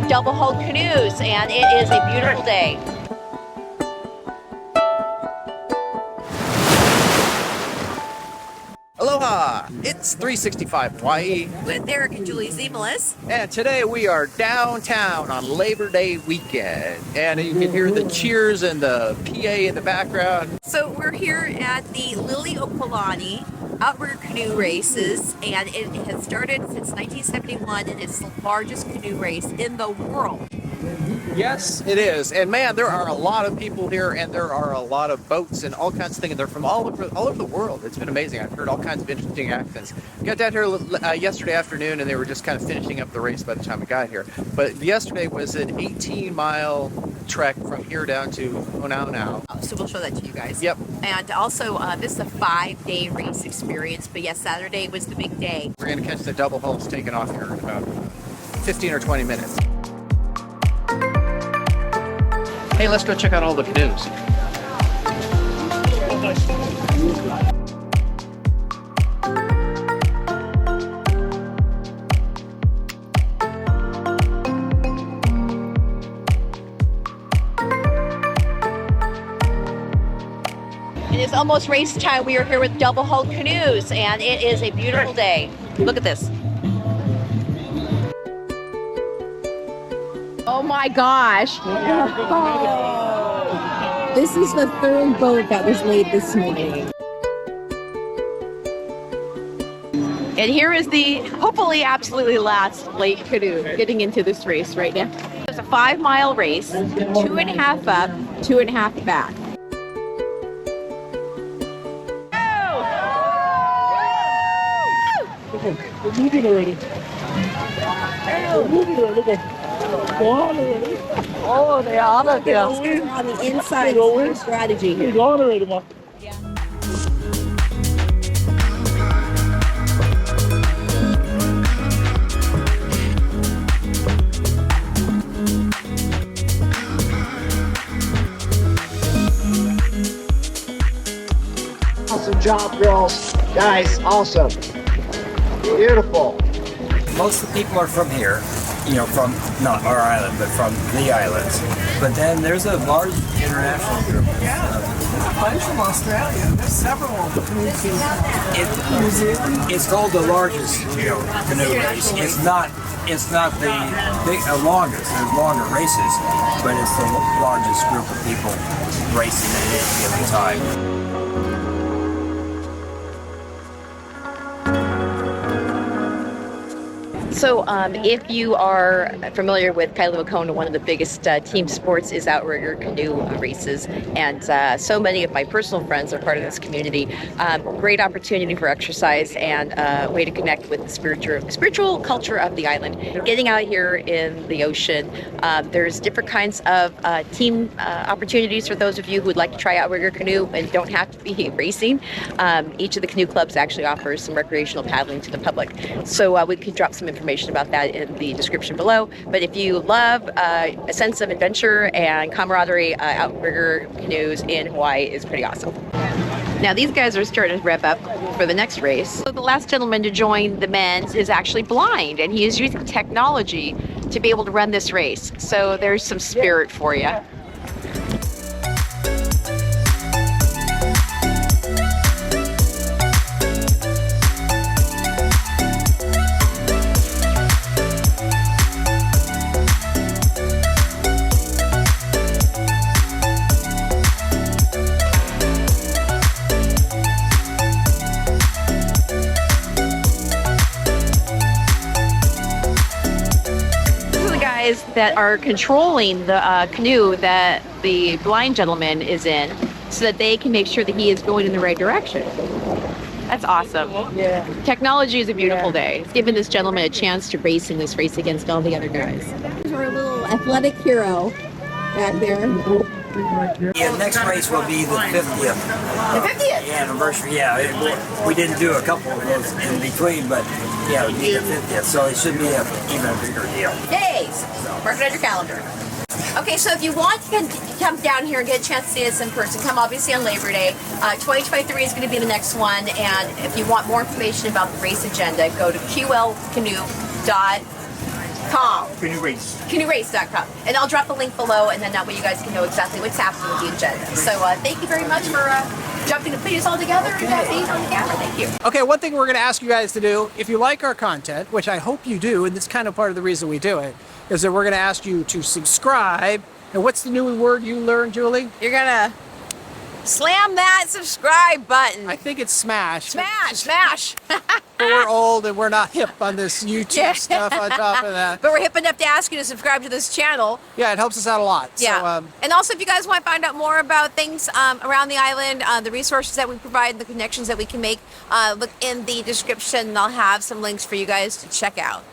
double hull canoes, and it is a beautiful day. Aloha! It's 365 Hawaii. With Eric and Julie Zemelis. And today we are downtown on Labor Day weekend. And you can hear the cheers and the PA in the background. So we're here at the Lili'uokalani Outrigger Canoe races, and it has started since 1971, and it's the largest canoe race in the world. Yes, it is. And man, there are a lot of people here, and there are a lot of boats and all kinds of things. They're from all over the world. It's been amazing. I've heard all kinds of interesting accents. We got down here yesterday afternoon, and they were just kind of finishing up the race by the time we got here. But yesterday was an 18-mile trek from here down to Honaunau. So we'll show that to you guys. Yep. And also, this is a 5-day race experience. But yes, Saturday was the big day. We're going to catch the double hulls taking off here in about 15 or 20 minutes. Hey, let's go check out all the canoes. It is almost race time. We are here with double hull canoes, and it is a beautiful day. Look at this. Oh my gosh. This is the third boat that was laid this morning. And here is the hopefully absolutely last late canoe getting into this race right now. It's a 5-mile race, 2.5 up, 2.5 back. We're moving already. We're moving already. Oh, they are on the inside strategy here. We're going already, Mom. Awesome job, girls. Guys, awesome. Beautiful. Most of the people are from here, you know, from not our island, but from the islands. But then there's a large international group. Bunch from Australia. There's several It's called the largest, you know, canoe race. It's not the longest. There's longer races, but it's the largest group of people racing at any given time. So if you are familiar with Kailua Bay, one of the biggest team sports is outrigger canoe races, and so many of my personal friends are part of this community. Great opportunity for exercise and a way to connect with the spiritual culture of the island. Getting out here in the ocean, there's different kinds of team opportunities for those of you who would like to try outrigger canoe and don't have to be racing. Each of the canoe clubs actually offers some recreational paddling to the public. So we could drop some information about that in the description below. But if you love a sense of adventure and camaraderie, outrigger canoes in Hawaii is pretty awesome. Now these guys are starting to rev up for the next race. So the last gentleman to join the men's is actually blind, and he is using technology to be able to run this race. So there's some spirit for you. That are controlling the canoe that the blind gentleman is in, so that they can make sure that he is going in the right direction. That's awesome. Yeah. Technology is a beautiful day. It's given this gentleman a chance to race in this race against all the other guys. Here's our little athletic hero back there. Yeah, next race will be the 50th. The 50th? Anniversary, yeah. We didn't do a couple of those in between, but yeah, it would be the 50th, so it should be even a bigger deal. Yay! Mark it on your calendar. Okay, so if you want to come down here and get a chance to see us in person, come obviously on Labor Day. 2023 is going to be the next one, and if you want more information about the race agenda, go to qlcanoe.com canoerace.com. And I'll drop the link below, and then that way you guys can know exactly what's happening with the agenda. So thank you very much for jumping to put us all together and being on the camera. Thank you. Okay, one thing we're going to ask you guys to do, if you like our content, which I hope you do, and it's kind of part of the reason we do it, is that we're going to ask you to subscribe. And what's the new word you learned, Julie? You're gonna slam that subscribe button. I think it's smash. Smash. We're old and we're not hip on this YouTube stuff on top of that. But we're hip enough to ask you to subscribe to this channel. Yeah, it helps us out a lot. Yeah. So, and also, if you guys want to find out more about things around the island, the resources that we provide, the connections that we can make, look in the description. I'll have some links for you guys to check out.